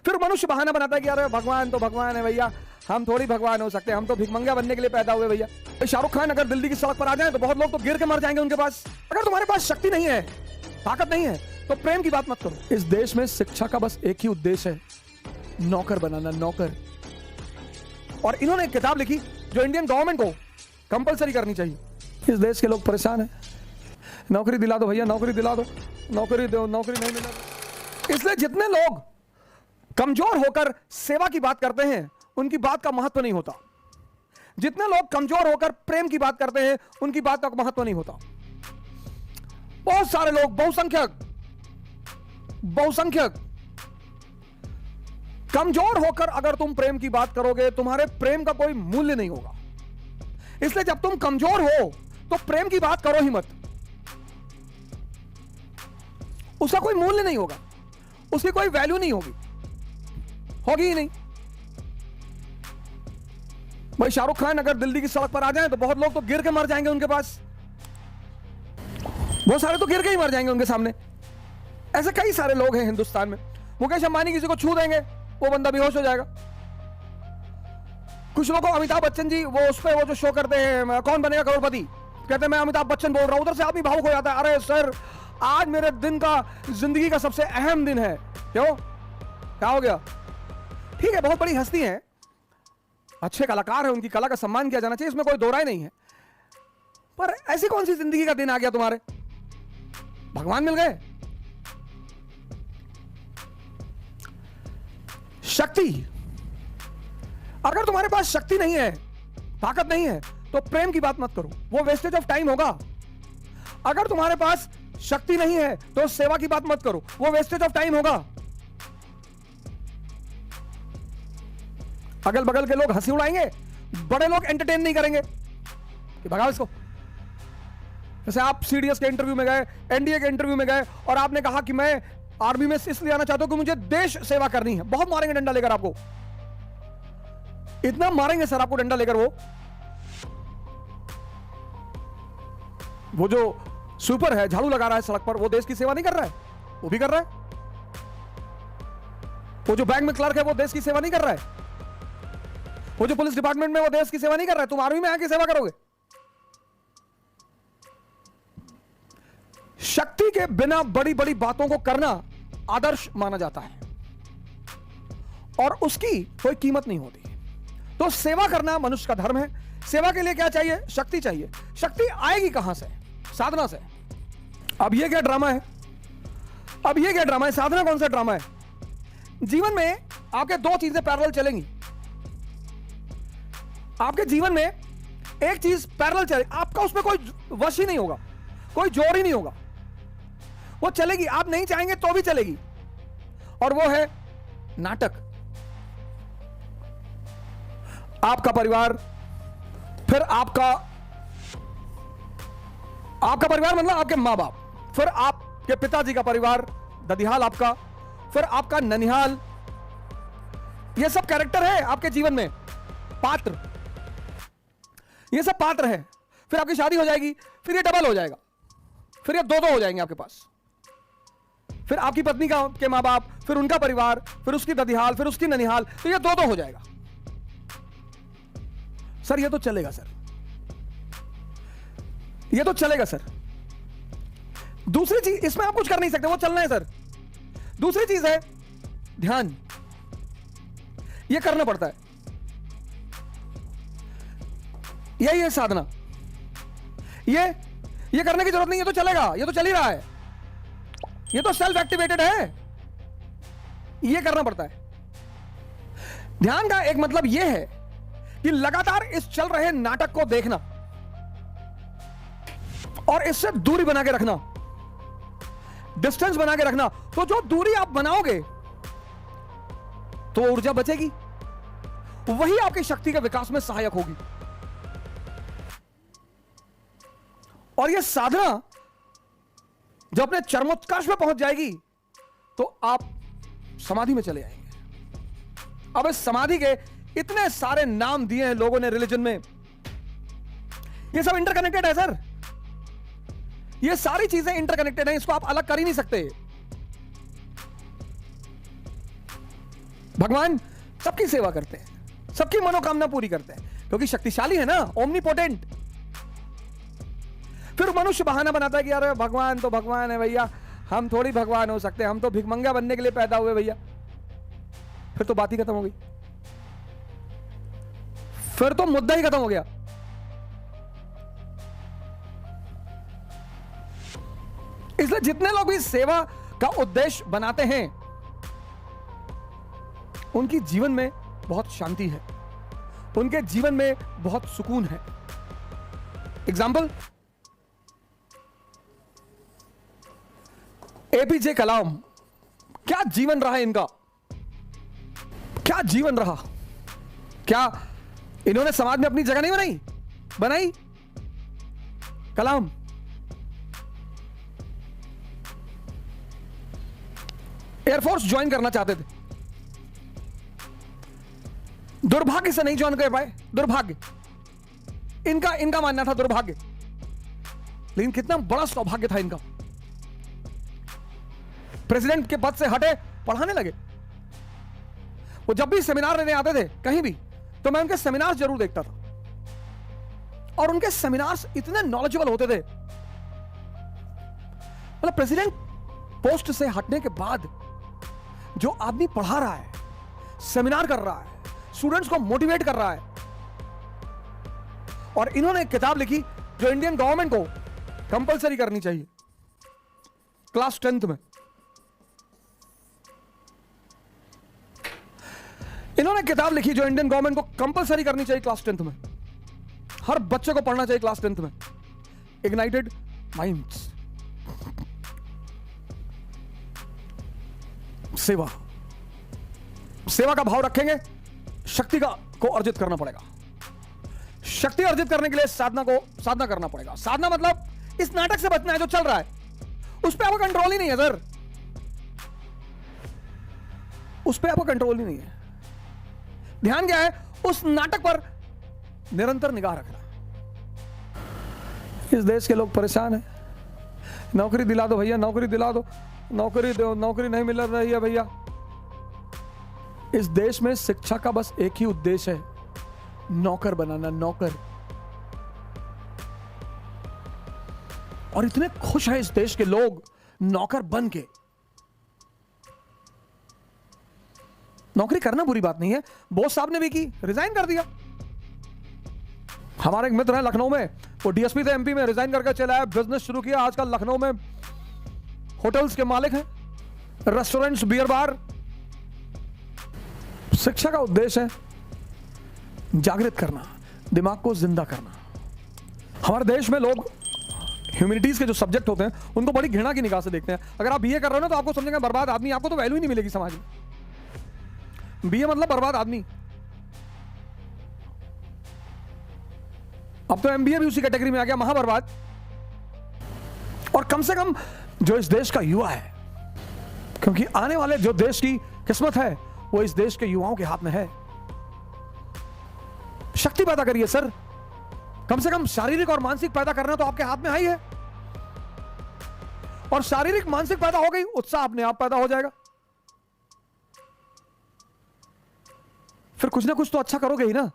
फिर मनुष्य बहाना बनाता है कि अरे भगवान तो भगवान है भैया, हम थोड़ी भगवान हो सकते हैं, हम तो भिखमंगा बनने के लिए पैदा हुए भैया। शाहरुख खान अगर दिल्ली की सड़क पर आ जाए तो बहुत लोग तो गिर के मर जाएंगे उनके पास। अगर तुम्हारे पास शक्ति नहीं है, ताकत नहीं है, तो प्रेम की बात मत करो। इस देश में शिक्षा का बस एक ही उद्देश्य है, नौकर बनाना, नौकर। और इन्होंने एक किताब लिखी जो इंडियन गवर्नमेंट को कंपलसरी करनी चाहिए। इस देश के लोग परेशान हैं, नौकरी दिला दो भैया, नौकरी दिला दो, नौकरी दो, नौकरी नहीं मिला। इसलिए जितने लोग कमजोर होकर सेवा की बात करते हैं उनकी बात का महत्व नहीं होता। जितने लोग कमजोर होकर प्रेम की बात करते हैं उनकी बात का महत्व नहीं होता। बहुत सारे लोग, बहुसंख्यक कमजोर होकर अगर तुम प्रेम की बात करोगे, तुम्हारे प्रेम का कोई मूल्य नहीं होगा। इसलिए जब तुम कमजोर हो तो प्रेम की बात करो ही मत। उसका कोई मूल्य नहीं होगा, उसकी कोई वैल्यू नहीं होगी, होगी ही नहीं। भाई शाहरुख खान अगर दिल्ली की सड़क पर आ जाए तो बहुत लोग तो गिर के मर जाएंगे उनके पास, बहुत सारे तो गिर के ही मर जाएंगे उनके सामने। ऐसे कई सारे लोग हैं हिंदुस्तान में। मुकेश अंबानी किसी को छू देंगे, वो बंदा बेहोश हो जाएगा। कुछ लोगों को अमिताभ बच्चन जी वो उस पर वो जो शो करते हैं कौन बनेगा करोड़पति, कहते हैं मैं अमिताभ बच्चन बोल रहा हूं, उधर से आदमी भावुक हो जाता है। अरे सर, आज मेरे दिन का, जिंदगी का सबसे अहम दिन है। क्यों, क्या हो गया? ठीक है, बहुत बड़ी हस्ती है, अच्छे कलाकार है, उनकी कला का सम्मान किया जाना चाहिए, इसमें कोई दो राय नहीं है। पर ऐसी कौन सी जिंदगी का दिन आ गया तुम्हारे, भगवान मिल गए? शक्ति, अगर तुम्हारे पास शक्ति नहीं है, ताकत नहीं है, तो प्रेम की बात मत करो, वो वेस्टेज ऑफ टाइम होगा। अगर तुम्हारे पास शक्ति नहीं है तो सेवा की बात मत करो, वो वेस्टेज ऑफ टाइम होगा। अगल बगल के लोग हंसी उड़ाएंगे, बड़े लोग एंटरटेन नहीं करेंगे कि भगाओ इसको। जैसे आप सीडीएस के इंटरव्यू में गए, एनडीए के इंटरव्यू में गए और आपने कहा कि मैं आर्मी में इसलिए आना चाहता हूं कि मुझे देश सेवा करनी है। बहुत मारेंगे डंडा लेकर आपको, इतना मारेंगे सर आपको डंडा लेकर। वो जो सुपर है, झाड़ू लगा रहा है सड़क पर, वो देश की सेवा नहीं कर रहा है? वो भी कर रहा है। वो जो बैंक में क्लर्क है वो देश की सेवा नहीं कर रहा है? वो जो पुलिस डिपार्टमेंट में वो देश की सेवा नहीं कर रहा है? तुम आर्मी में आके सेवा करोगे? शक्ति के बिना बड़ी बड़ी बातों को करना आदर्श माना जाता है और उसकी कोई कीमत नहीं होती। तो सेवा करना मनुष्य का धर्म है। सेवा के लिए क्या चाहिए? शक्ति चाहिए। शक्ति आएगी कहां से? साधना से। अब ये क्या ड्रामा है? अब ये क्या ड्रामा है? साधना कौन सा ड्रामा है? जीवन में आपके दो चीजें पैरेलल चलेंगी। आपके जीवन में एक चीज पैरेलल चले, आपका उसमें कोई वश ही नहीं होगा, कोई जोर ही नहीं होगा, वो चलेगी, आप नहीं चाहेंगे तो भी चलेगी, और वो है नाटक। आपका परिवार, फिर आपका परिवार मतलब आपके मां बाप, फिर आपके पिताजी का परिवार, ददिहाल आपका, फिर आपका ननिहाल। ये सब कैरेक्टर है आपके जीवन में, पात्र, ये सब पात्र है। फिर आपकी शादी हो जाएगी, फिर ये डबल हो जाएगा, फिर ये दो हो जाएंगे आपके पास। फिर आपकी पत्नी का के मां बाप, फिर उनका परिवार, फिर उसकी ददिहाल, फिर उसकी ननिहाल, तो ये दो हो जाएगा। सर ये तो चलेगा सर, ये तो चलेगा सर। दूसरी चीज, इसमें आप कुछ कर नहीं सकते, वो चलना है सर। दूसरी चीज है ध्यान, ये करना पड़ता है, यही है साधना। ये करने की जरूरत नहीं है, तो चलेगा, ये तो चल ही रहा है, ये तो सेल्फ एक्टिवेटेड है, ये करना पड़ता है। ध्यान का एक मतलब यह है कि लगातार इस चल रहे नाटक को देखना और इससे दूरी बना के रखना, डिस्टेंस बना के रखना। तो जो दूरी आप बनाओगे तो ऊर्जा बचेगी, वही आपकी शक्ति के विकास में सहायक होगी। और यह साधना जब अपने चरमोत्कर्ष में पहुंच जाएगी तो आप समाधि में चले जाएंगे। अब इस समाधि के इतने सारे नाम दिए हैं लोगों ने रिलीजन में, ये सब इंटरकनेक्टेड है सर, ये सारी चीजें इंटरकनेक्टेड हैं, इसको आप अलग कर ही नहीं सकते। भगवान सबकी सेवा करते हैं, सबकी मनोकामना पूरी करते हैं, क्योंकि शक्तिशाली है ना, ओमनीपोटेंट। फिर मनुष्य बहाना बनाता है कि यार भगवान तो भगवान है भैया, हम थोड़ी भगवान हो सकते हैं, हम तो भिखमंगा बनने के लिए पैदा हुए भैया। फिर तो बात ही खत्म हो गई, फिर तो मुद्दा ही खत्म हो गया। इसलिए जितने लोग भी सेवा का उद्देश्य बनाते हैं उनकी जीवन में बहुत शांति है, उनके जीवन में बहुत सुकून है। एग्जाम्पल, एपीजे कलाम, क्या जीवन रहा इनका, क्या जीवन रहा। क्या इन्होंने समाज में अपनी जगह नहीं बनाई? बनाई। कलाम एयरफोर्स ज्वाइन करना चाहते थे, दुर्भाग्य से नहीं ज्वाइन कर पाए। दुर्भाग्य, इनका मानना था दुर्भाग्य, लेकिन कितना बड़ा सौभाग्य था इनका। प्रेसिडेंट के पद से हटे, पढ़ाने लगे। वो जब भी सेमिनार लेने आते थे कहीं भी, तो मैं उनके सेमिनार जरूर देखता था, और उनके सेमिनार्स इतने नॉलेजेबल होते थे। मतलब प्रेसिडेंट पोस्ट से हटने के बाद जो आदमी पढ़ा रहा है, सेमिनार कर रहा है, स्टूडेंट्स को मोटिवेट कर रहा है, और इन्होंने एक किताब लिखी जो इंडियन गवर्नमेंट को कंपलसरी करनी चाहिए क्लास 10th में। इन्होंने किताब लिखी जो इंडियन गवर्नमेंट को कंपलसरी करनी चाहिए क्लास 10th में, हर बच्चे को पढ़ना चाहिए क्लास 10th में। Ignited minds. सेवा, सेवा का भाव रखेंगे, शक्ति को अर्जित करना पड़ेगा। शक्ति अर्जित करने के लिए साधना करना पड़ेगा। साधना मतलब इस नाटक से बचना है जो चल रहा है, उस पर आपका कंट्रोल ही नहीं है सर, उस पर आपका कंट्रोल ही नहीं है। ध्यान क्या है? उस नाटक पर निरंतर निगाह रखना। इस देश के लोग परेशान हैं, नौकरी दिला दो भैया, नौकरी दिला दो, नौकरी दो, नौकरी नहीं मिल रही है भैया। इस देश में शिक्षा का बस एक ही उद्देश्य है, नौकर बनाना, नौकर। और इतने खुश हैं इस देश के लोग नौकर बन के। नौकरी करना बुरी बात नहीं है, बोस साहब ने भी की, रिजाइन कर दिया। हमारे एक मित्र है लखनऊ में, वो डीएसपी थे एमपी में, रिजाइन करके चला आया, बिजनेस शुरू किया। आजकल लखनऊ में होटल्स के मालिक हैं, रेस्टोरेंट्स, बियर बार। शिक्षा का उद्देश्य है जागृत करना, दिमाग को जिंदा करना। हमारे देश में लोग ह्यूमैनिटीज के जो सब्जेक्ट होते हैं उनको बड़ी घृणा की निगाह से देखते हैं। अगर आप बीए कर रहे हो ना तो आपको समझेंगे बर्बाद आदमी, आपको तो वैल्यू ही नहीं मिलेगी समाज में। बीए मतलब बर्बाद आदमी। अब तो एमबीए भी उसी कैटेगरी में आ गया, महाबर्बाद। और कम से कम जो इस देश का युवा है, क्योंकि आने वाले जो देश की किस्मत है वो इस देश के युवाओं के हाथ में है। शक्ति पैदा करिए सर, कम से कम शारीरिक और मानसिक पैदा करना तो आपके हाथ में ही है। और शारीरिक मानसिक पैदा हो गई, उत्साह अपने आप पैदा हो जाएगा। फिर कुछ ना कुछ तो अच्छा करोगे ही ना।